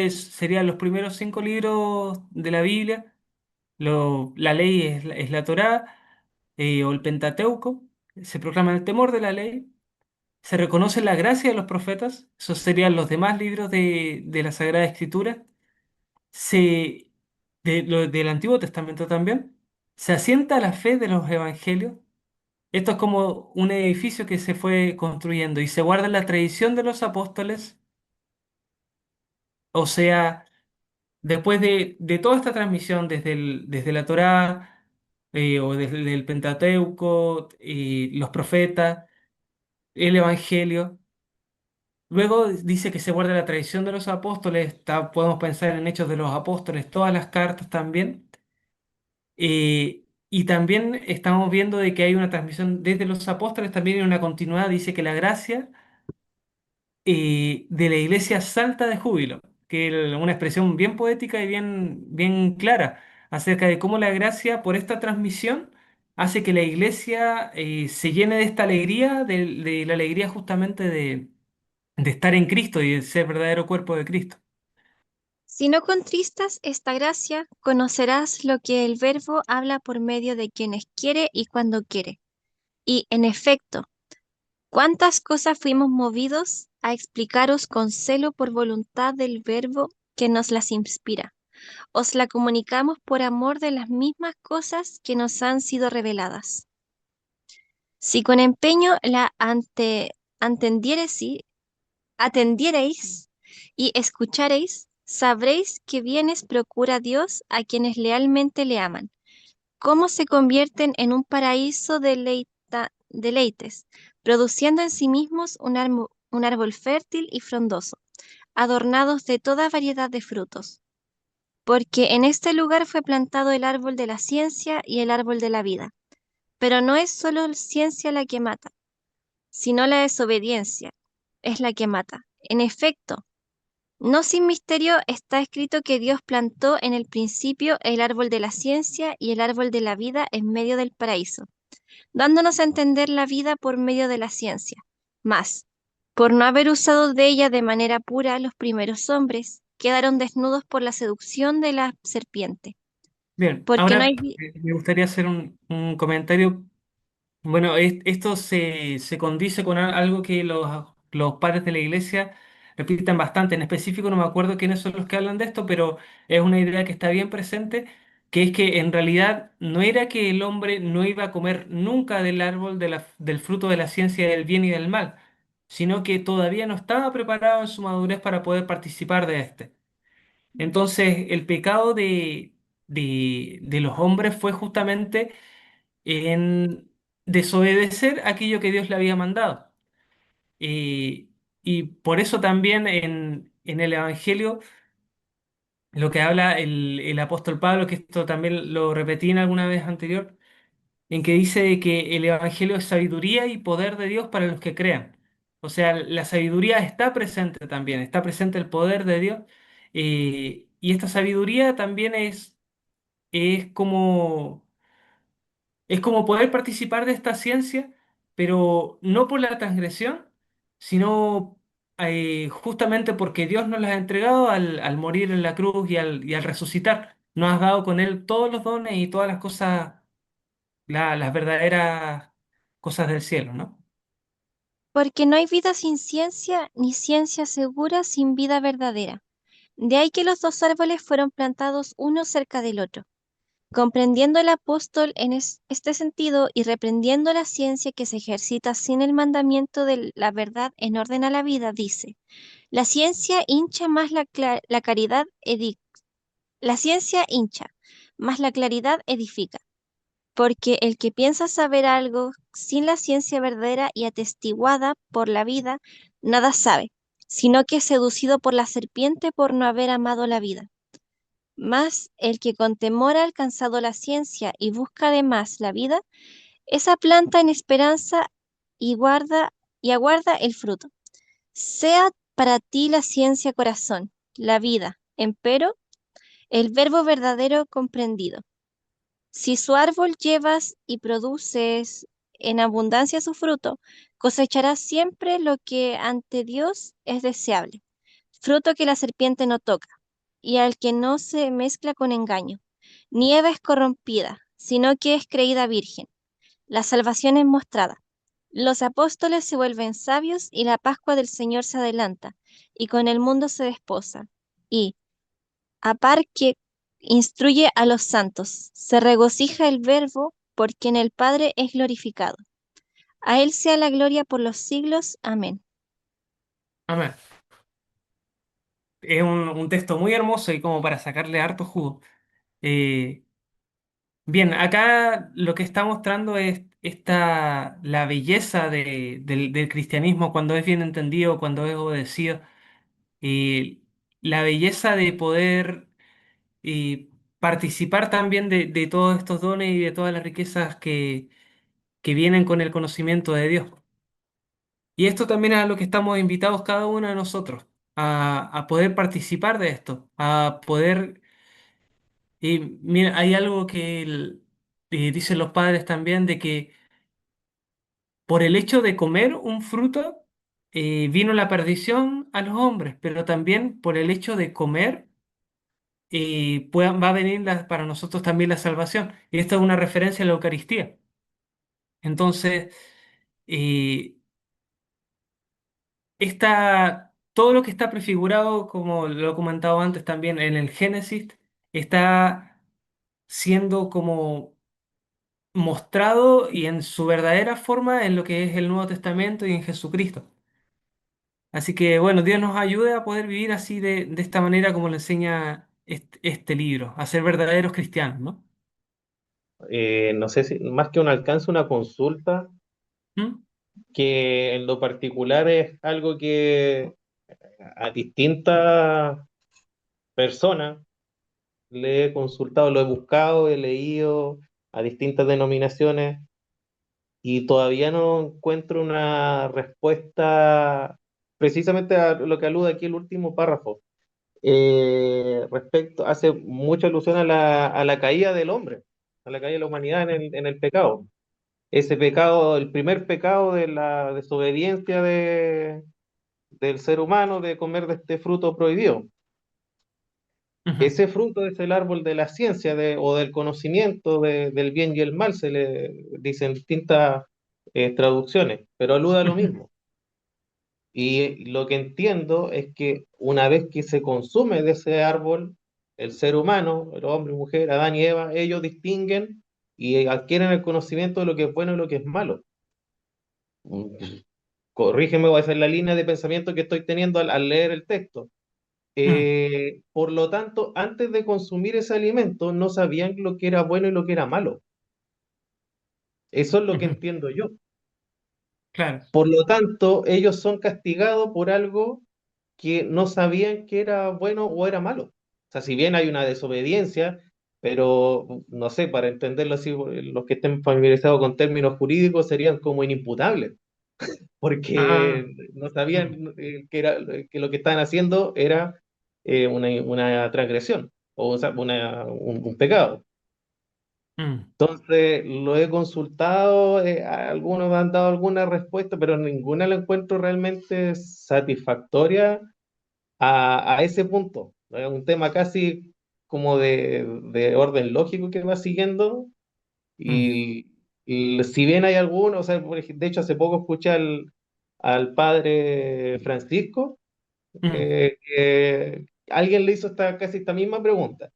Serían los primeros 5 libros de la Biblia. La ley es la Torá, o el Pentateuco. Se proclama el temor de la ley. Se reconoce la gracia de los profetas. Esos serían los demás libros de la Sagrada Escritura. Se, del Antiguo Testamento también. Se asienta la fe de los evangelios. Esto es como un edificio que se fue construyendo y se guarda la tradición de los apóstoles. O sea, después de toda esta transmisión desde la Torá, o desde el Pentateuco, y los profetas, el Evangelio, luego dice que se guarda la tradición de los apóstoles, podemos pensar en Hechos de los Apóstoles, todas las cartas también, y también estamos viendo de que hay una transmisión desde los apóstoles, también hay una continuidad, dice que la gracia de la iglesia salta de júbilo, que es una expresión bien poética y bien clara acerca de cómo la gracia por esta transmisión hace que la iglesia se llene de esta alegría, de la alegría justamente de estar en Cristo y de ser verdadero cuerpo de Cristo. si no contristas esta gracia, conocerás lo que el Verbo habla por medio de quienes quiere y cuando quiere. Y, en efecto, ¿cuántas cosas fuimos movidos a explicaros con celo por voluntad del Verbo que nos las inspira? Os la comunicamos por amor de las mismas cosas que nos han sido reveladas. Si con empeño la antendiereis atendiereis y escuchareis, sabréis que bienes procura Dios a quienes lealmente le aman, cómo se convierten en un paraíso deleites, produciendo en sí mismos un árbol fértil y frondoso, adornados de toda variedad de frutos. Porque en este lugar fue plantado el árbol de la ciencia y el árbol de la vida. Pero no es solo ciencia la que mata, sino la desobediencia es la que mata. En efecto, no sin misterio está escrito que Dios plantó en el principio el árbol de la ciencia y el árbol de la vida en medio del paraíso, dándonos a entender la vida por medio de la ciencia. Mas, por no haber usado de ella de manera pura, los primeros hombres quedaron desnudos por la seducción de la serpiente. Bien, Porque no ahora hay... me gustaría hacer un comentario. Bueno, esto se condice con algo que los padres de la iglesia repiten bastante. En específico no me acuerdo quiénes son los que hablan de esto, pero es una idea que está bien presente, que es que en realidad no era que el hombre no iba a comer nunca del árbol del fruto de la ciencia del bien y del mal, sino que todavía no estaba preparado en su madurez para poder participar de este. Entonces, el pecado de los hombres fue justamente en desobedecer aquello que Dios le había mandado. Y, y por eso también en el Evangelio, lo que habla el apóstol Pablo, que esto también lo repetí en alguna vez anterior, en que dice que el Evangelio es sabiduría y poder de Dios para los que crean. O sea, la sabiduría está presente también, está presente el poder de Dios. Y esta sabiduría también es como Es como poder participar de esta ciencia, pero no por la transgresión, sino justamente porque Dios nos las ha entregado al morir en la cruz y al resucitar. Nos has dado con Él todos los dones y todas las cosas, las verdaderas cosas del cielo, ¿no? Porque no hay vida sin ciencia, ni ciencia segura sin vida verdadera. De ahí que los dos árboles fueron plantados uno cerca del otro. Comprendiendo el apóstol en este sentido y reprendiendo la ciencia que se ejercita sin el mandamiento de la verdad en orden a la vida, dice, la ciencia hincha más la caridad la ciencia hincha, más la claridad edifica, porque el que piensa saber algo sin la ciencia verdadera y atestiguada por la vida, nada sabe, sino que es seducido por la serpiente por no haber amado la vida. Mas el que con temor ha alcanzado la ciencia y busca además la vida, esa planta en esperanza y aguarda el fruto. Sea para ti la ciencia corazón, la vida, empero, el verbo verdadero comprendido. Si su árbol llevas y produces en abundancia su fruto, cosecharás siempre lo que ante Dios es deseable, fruto que la serpiente no toca, y al que no se mezcla con engaño. Ni Eva es corrompida, sino que es creída virgen. La salvación es mostrada. Los apóstoles se vuelven sabios y la Pascua del Señor se adelanta, y con el mundo se desposa. Y, a par que instruye a los santos, se regocija el Verbo por quien el Padre es glorificado. A Él sea la gloria por los siglos. Amén. Amén. Es un texto muy hermoso y como para sacarle harto jugo. Eh, Bien, acá lo que está mostrando es la belleza del cristianismo cuando es bien entendido, cuando es obedecido, y la belleza de poder participar también de todos estos dones y de todas las riquezas que vienen con el conocimiento de Dios. Y esto también es a lo que estamos invitados cada uno de nosotros, a poder participar de esto, a poder. Y mira, hay algo que dicen los padres también de que por el hecho de comer un fruto, vino la perdición a los hombres, pero también por el hecho de comer, va a venir para nosotros también la salvación. Y esta es una referencia a la Eucaristía. Entonces, eh, todo lo que está prefigurado, como lo he comentado antes también en el Génesis, está siendo como mostrado y en su verdadera forma en lo que es el Nuevo Testamento y en Jesucristo. Así que bueno, Dios nos ayude a poder vivir así de esta manera como lo enseña este libro, a ser verdaderos cristianos, ¿no? No sé si más que un alcance, una consulta, ¿Mm? que en lo particular es algo que a distintas personas le he consultado, lo he buscado, he leído a distintas denominaciones y todavía no encuentro una respuesta precisamente a lo que alude aquí el último párrafo. Hace mucha alusión a la caída del hombre, a la caída de la humanidad en el pecado. Ese pecado, el primer pecado de la desobediencia del ser humano de comer de este fruto prohibido. Ujú, Ese fruto es el árbol de la ciencia o del conocimiento del bien y el mal, se le dicen distintas traducciones, pero alude a lo ujú. mismo. Y lo que entiendo es que una vez que se consume de ese árbol, el ser humano, el hombre, mujer, Adán y Eva, ellos distinguen y adquieren el conocimiento de lo que es bueno y lo que es malo. Mm, Corrígeme, voy a hacer la línea de pensamiento que estoy teniendo al leer el texto. Mm, Por lo tanto, antes de consumir ese alimento, no sabían lo que era bueno y lo que era malo. Eso es lo que ujú, entiendo yo. claro. Por lo tanto, ellos son castigados por algo que no sabían que era bueno o era malo. O sea, si bien hay una desobediencia, pero no sé, para entenderlo así, los que estén familiarizados con términos jurídicos serían como inimputables, porque Ah, no mm, sabían que lo que estaban haciendo era una transgresión, o sea, un pecado. mm, Entonces, lo he consultado, algunos han dado alguna respuesta, pero ninguna la encuentro realmente satisfactoria a ese punto. Es un tema casi como de orden lógico que va siguiendo. mm, Y si bien hay algunos, o sea, de hecho hace poco escuché al padre Francisco, mm, que alguien le hizo casi esta misma pregunta.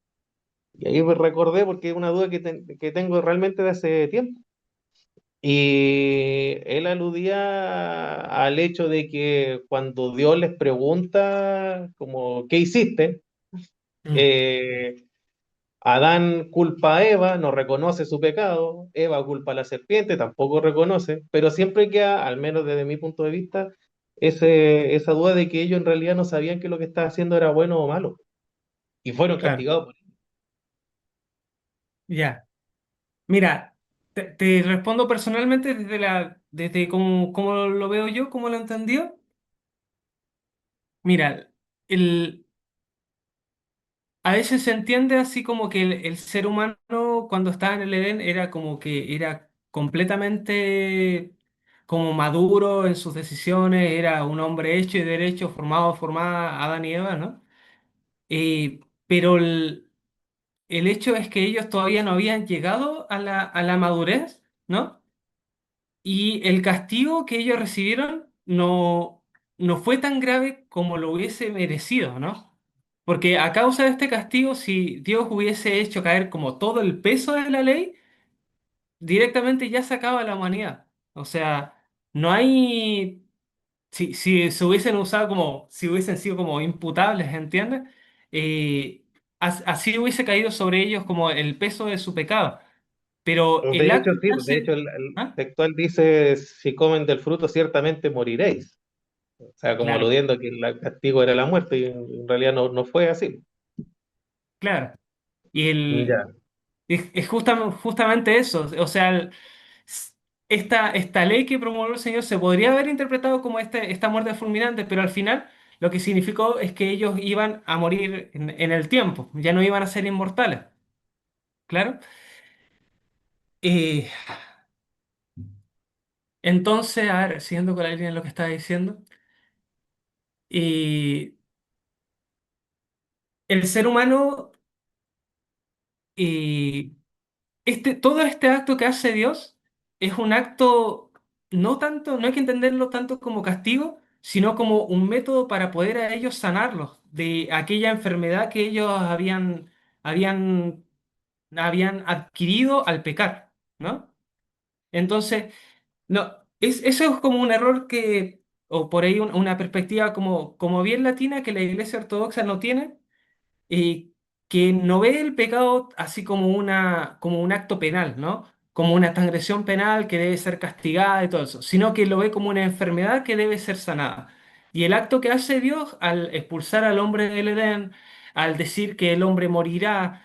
Y ahí me recordé porque es una duda que tengo realmente de hace tiempo. Y él aludía al hecho de que cuando Dios les pregunta, como, ¿qué hiciste? mm, Eh, Adán culpa a Eva, no reconoce su pecado, Eva culpa a la serpiente, tampoco reconoce, pero siempre queda, al menos desde mi punto de vista, esa duda de que ellos en realidad no sabían que lo que estaba haciendo era bueno o malo, y fueron claro. castigados por eso. Ya. Mira, te respondo personalmente desde cómo lo veo yo, cómo lo entendió. Mira, el, a veces se entiende así como que el ser humano cuando estaba en el Edén era como que era completamente como maduro en sus decisiones, era un hombre hecho y derecho, formada Adán y Eva, ¿no? Pero el hecho es que ellos todavía no habían llegado a la madurez, ¿no? Y el castigo que ellos recibieron no fue tan grave como lo hubiese merecido, ¿no? Porque a causa de este castigo, si Dios hubiese hecho caer como todo el peso de la ley, directamente ya se acaba la humanidad. O sea, no hay, si se hubiesen usado como, si hubiesen sido como imputables, ¿entiendes? Eh, Así hubiese caído sobre ellos como el peso de su pecado. Pero el De hecho, acto sí, que de hecho hace... el ¿Ah? textual dice, si comen del fruto ciertamente moriréis. O sea, como Claro, aludiendo a que el castigo era la muerte, y en realidad no fue así. claro. Y Ya. es justamente eso. O sea, s- esta ley que promulgó el Señor se podría haber interpretado como esta muerte fulminante, pero al final lo que significó es que ellos iban a morir en el tiempo, ya no iban a ser inmortales. Claro. Eh, entonces, a ver, siguiendo con la línea de lo que estaba diciendo, eh, el ser humano, eh, todo este acto que hace Dios es un acto, no tanto, no hay que entenderlo tanto como castigo, sino como un método para poder a ellos sanarlos de aquella enfermedad que ellos habían, habían adquirido al pecar, ¿no? Entonces, no, eso es como un error o por ahí una perspectiva como bien latina que la Iglesia Ortodoxa no tiene, eh, que no ve el pecado así como un acto penal, ¿no? Como una transgresión penal que debe ser castigada y todo eso, sino que lo ve como una enfermedad que debe ser sanada. Y el acto que hace Dios al expulsar al hombre del Edén, al decir que el hombre morirá,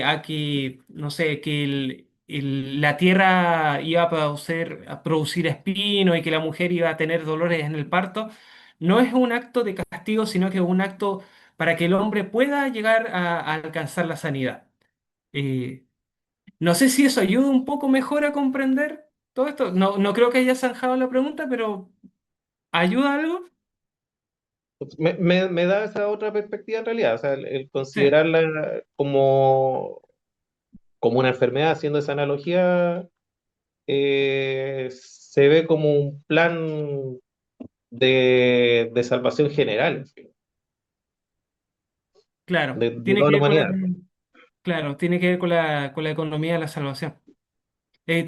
a que, no sé, que la tierra iba a producir espino y que la mujer iba a tener dolores en el parto, no es un acto de castigo, sino que es un acto para que el hombre pueda llegar a alcanzar la sanidad. Eh, no sé si eso ayuda un poco mejor a comprender todo esto. No creo que haya zanjado la pregunta, pero ¿ayuda algo? Me da esa otra perspectiva en realidad, o sea, el Sí, considerarla como una enfermedad, haciendo esa analogía, se ve como un plan de salvación general, en fin, Claro, de tiene toda que la ver humanidad. claro, tiene que ver con la economía de la salvación.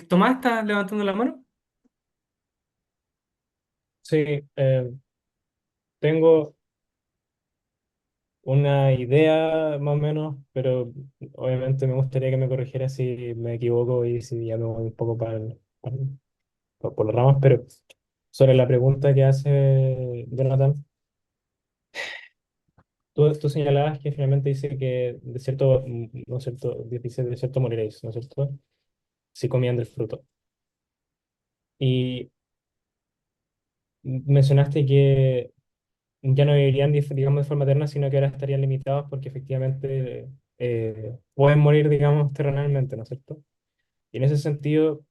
Tomás, ¿estás levantando la mano? Sí, tengo una idea más o menos, pero obviamente me gustaría que me corrigiera si me equivoco y si ya me voy un poco por las ramas, pero sobre la pregunta que hace Jonathan, tú señalabas que finalmente dice que de cierto, no es cierto, dice de cierto moriréis, ¿no es cierto? Si comían del fruto. Y mencionaste que ya no vivirían, digamos, de forma eterna, sino que ahora estarían limitados porque efectivamente pueden morir, digamos, terrenalmente, ¿no es cierto? Y en ese sentido,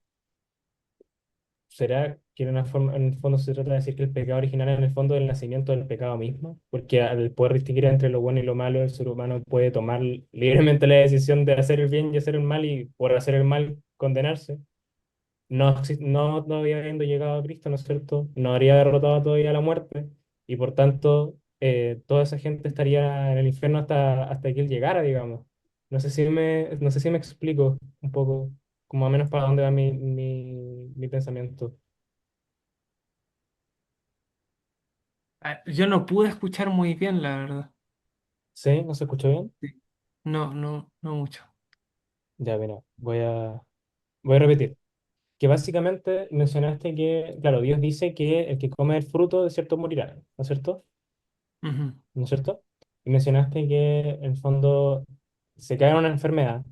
¿será que en una forma, en el fondo se trata de decir que el pecado original es en el fondo el nacimiento del pecado mismo? Porque al poder distinguir entre lo bueno y lo malo, el ser humano puede tomar libremente la decisión de hacer el bien y hacer el mal y por hacer el mal condenarse. No todavía habiendo llegado a Cristo, ¿no es cierto? No habría derrotado todavía la muerte y por tanto toda esa gente estaría en el infierno hasta que Él llegara, digamos. No sé si me explico un poco, como a menos para dónde va mi pensamiento. Ah, yo no pude escuchar muy bien, la verdad. ¿Sí? ¿No se escuchó bien? Sí. No, no, no mucho. Ya, mira, voy a repetir. Que básicamente mencionaste que, claro, Dios dice que el que come el fruto de cierto morirá, ¿no es cierto? Ujú. ¿No es cierto? Y mencionaste que en el fondo se cae en una enfermedad,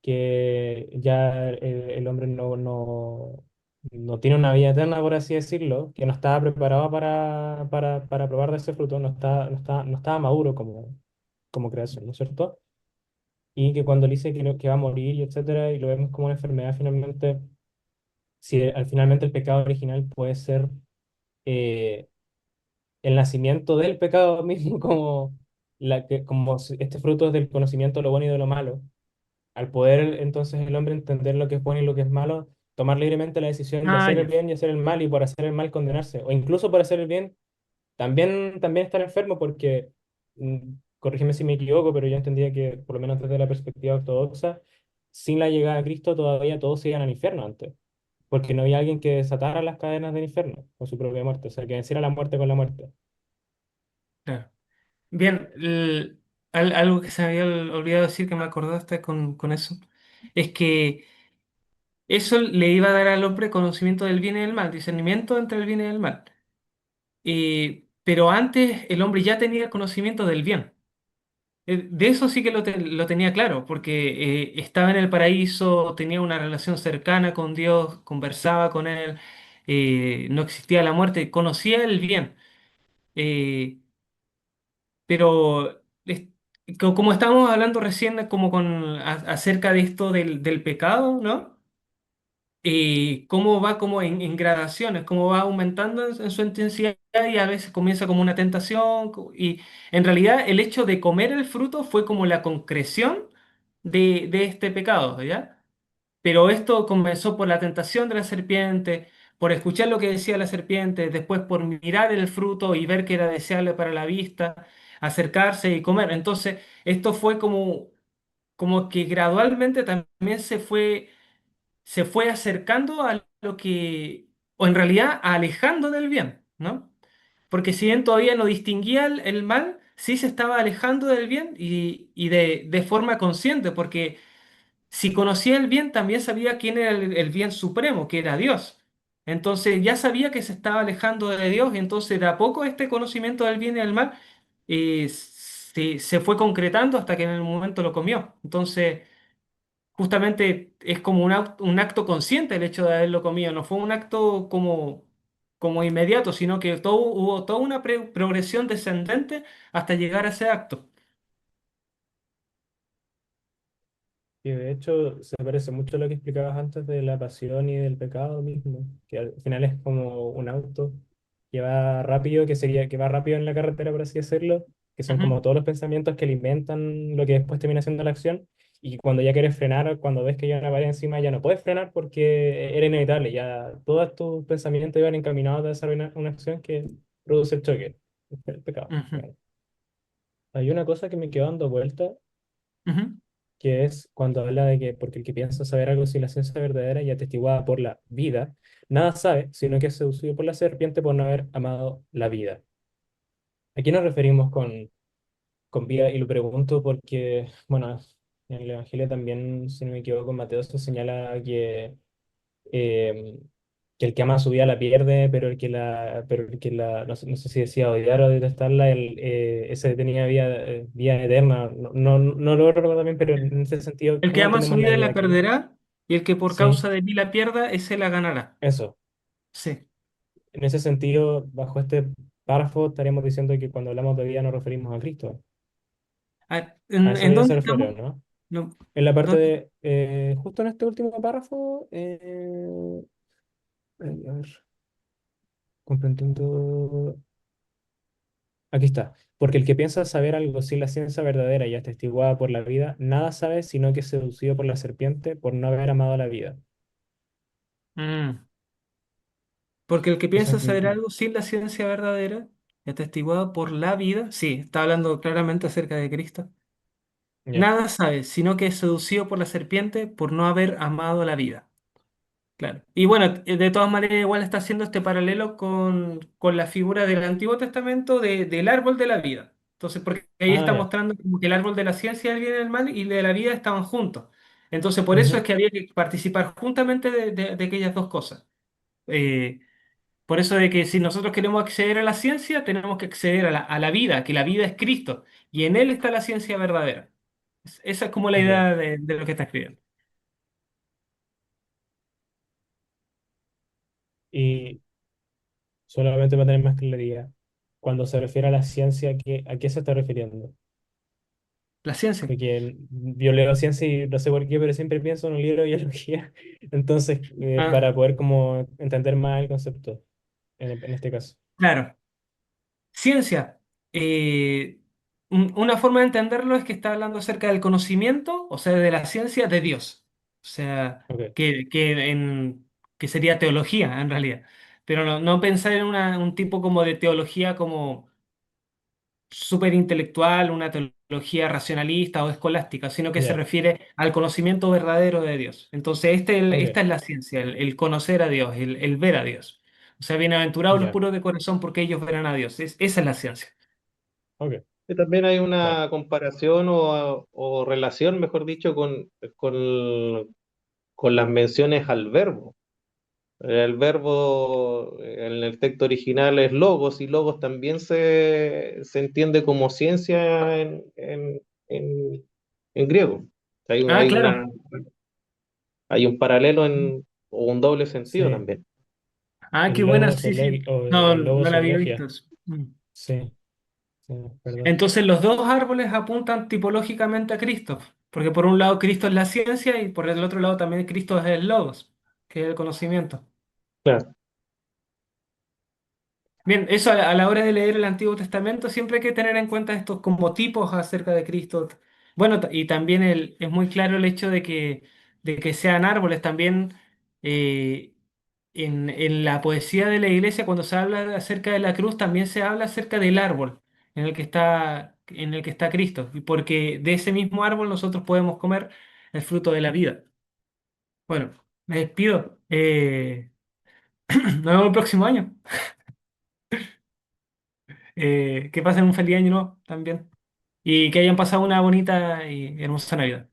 que ya el hombre no tiene una vida eterna, por así decirlo, que no estaba preparado para probar de ese fruto, no estaba maduro como creación, ¿no es cierto? Y que cuando le dice que va a morir y etcétera, y lo vemos como una enfermedad finalmente, si finalmente el pecado original puede ser eh, el nacimiento del pecado mismo, como este fruto es del conocimiento de lo bueno y de lo malo. Al poder entonces el hombre entender lo que es bueno y lo que es malo, tomar libremente la decisión de Ah, hacer el ya. bien y hacer el mal, y por hacer el mal condenarse, o incluso por hacer el bien también estar enfermo, porque, corrígeme si me equivoco, pero yo entendía que, por lo menos desde la perspectiva ortodoxa, sin la llegada a Cristo todavía todos se iban al infierno antes, porque no había alguien que desatara las cadenas del infierno con su propia muerte, o sea, que venciera la muerte con la muerte. Claro. Bien, algo que se me había olvidado decir que me acordaste con eso, es que eso le iba a dar al hombre conocimiento del bien y del mal, discernimiento entre el bien y el mal. Pero antes el hombre ya tenía conocimiento del bien. De eso sí que lo tenía claro, porque estaba en el paraíso, tenía una relación cercana con Dios, conversaba con Él, no existía la muerte, conocía el bien. Eh, pero como estábamos hablando recién, como acerca de esto del pecado, ¿no? Cómo va como en gradaciones, cómo va aumentando en su intensidad y a veces comienza como una tentación. Y en realidad el hecho de comer el fruto fue como la concreción de este pecado, ¿ya? Pero esto comenzó por la tentación de la serpiente, por escuchar lo que decía la serpiente, después por mirar el fruto y ver que era deseable para la vista, acercarse y comer. Entonces, esto fue como que gradualmente también se fue acercando a lo que, o en realidad alejando del bien, ¿no? Porque si bien todavía no distinguía el mal, sí se estaba alejando del bien y de forma consciente, porque si conocía el bien, también sabía quién era el bien supremo, que era Dios. Entonces ya sabía que se estaba alejando de Dios, y entonces de a poco este conocimiento del bien y del mal se fue concretando hasta que en el momento lo comió. Entonces, justamente es como un acto consciente el hecho de haberlo comido, no fue un acto como inmediato, sino que hubo toda una progresión descendente hasta llegar a ese acto. Y de hecho se parece mucho a lo que explicabas antes de la pasión y del pecado mismo, que al final es como un auto que va rápido, que va rápido en la carretera, por así decirlo, que son Ujú. como todos los pensamientos que alimentan lo que después termina siendo la acción, y cuando ya quieres frenar, cuando ves que hay una pared encima, ya no puedes frenar porque era inevitable, ya todos tus pensamientos iban encaminados a desarrollar una acción que produce el choque, el pecado. Ujú, Bueno, hay una cosa que me quedó dando vuelta, ujú. que es cuando habla de que porque el que piensa saber algo sin la ciencia verdadera y atestiguada por la vida, nada sabe, sino que es seducido por la serpiente por no haber amado la vida. ¿A qué nos referimos con vida? Y lo pregunto porque, bueno, en el Evangelio también, si no me equivoco, Mateo se señala eh, que el que ama su vida la pierde, pero el que la, no sé si decía odiar o detestarla, ese tenía vida eterna. No lo recuerdo bien, pero en ese sentido, El que ¿cómo ama su entendemos la vida vida la aquí? perderá, y el que por Sí, causa de mí la pierda, ese la ganará. eso. Sí. En ese sentido, bajo este párrafo, estaríamos diciendo que cuando hablamos de vida nos referimos a Cristo. Ah, A ¿En, esa en vida se dónde refiere, estamos? ¿no? No, En la parte ¿dónde? de, justo en este último párrafo, a ver, comprendiendo. Aquí está. Porque el que piensa saber algo sin la ciencia verdadera y atestiguada por la vida, nada sabe sino que es seducido por la serpiente por no haber amado la vida. Mm. Porque el que Eso piensa saber aquí. algo sin la ciencia verdadera, atestiguado por la vida, sí, está hablando claramente acerca de Cristo. Ya. Nada sabe, sino que es seducido por la serpiente por no haber amado la vida. Claro. Y bueno, de todas maneras, igual está haciendo este paralelo con la figura del Antiguo Testamento del árbol de la vida. Entonces, porque ahí Ah, está ya. mostrando como que el árbol de la ciencia del bien y del mal y de la vida estaban juntos. Entonces, por eso es Ujú. que había que participar juntamente de aquellas dos cosas. Eh, por eso de que si nosotros queremos acceder a la ciencia, tenemos que acceder a la vida, que la vida es Cristo, y en Él está la ciencia verdadera. Esa es como la Ya. idea de lo que está escribiendo. Y solamente para tener más claridad, cuando se refiere a la ciencia, ¿a qué se está refiriendo? La ciencia. Porque yo leo ciencia y no sé por qué, pero siempre pienso en un libro de biología. Entonces, Ah, para poder como entender más el concepto, en este caso. claro. Ciencia. eh, una forma de entenderlo es que está hablando acerca del conocimiento, o sea, de la ciencia de Dios. O sea, Ok, que sería teología en realidad. Pero no pensar en un tipo como de teología como súper intelectual, una teología racionalista o escolástica, sino que se ya, refiere al conocimiento verdadero de Dios. Entonces, ok, esta es la ciencia, el conocer a Dios, el ver a Dios. O sea, bienaventurados los ya, puros de corazón porque ellos verán a Dios. Esa es la ciencia. ok, Y también hay vale. una comparación o relación, mejor dicho, con las menciones al verbo. El verbo en el texto original es logos y logos también se entiende como ciencia en griego. Hay, un- Ah, hay una, claro. hay un paralelo o un doble sentido Sí, también. Ah, qué el buena, logos sí, sí. o No, el no logos la o había visto logia. eso. Mm. Sí, sí, perdón. Entonces los dos árboles apuntan tipológicamente a Cristo, porque por un lado Cristo es la ciencia y por el otro lado también Cristo es el logos, que es el conocimiento. Claro. Bien, eso a la hora de leer el Antiguo Testamento siempre hay que tener en cuenta estos como tipos acerca de Cristo. Bueno, y también es muy claro el hecho de que sean árboles. También eh, en la poesía de la iglesia, cuando se habla acerca de la cruz, también se habla acerca del árbol en el que está Cristo. Y porque de ese mismo árbol nosotros podemos comer el fruto de la vida. Bueno, me despido. Nos vemos el próximo año. Que pasen un feliz año nuevo también. Y que hayan pasado una bonita y hermosa Navidad.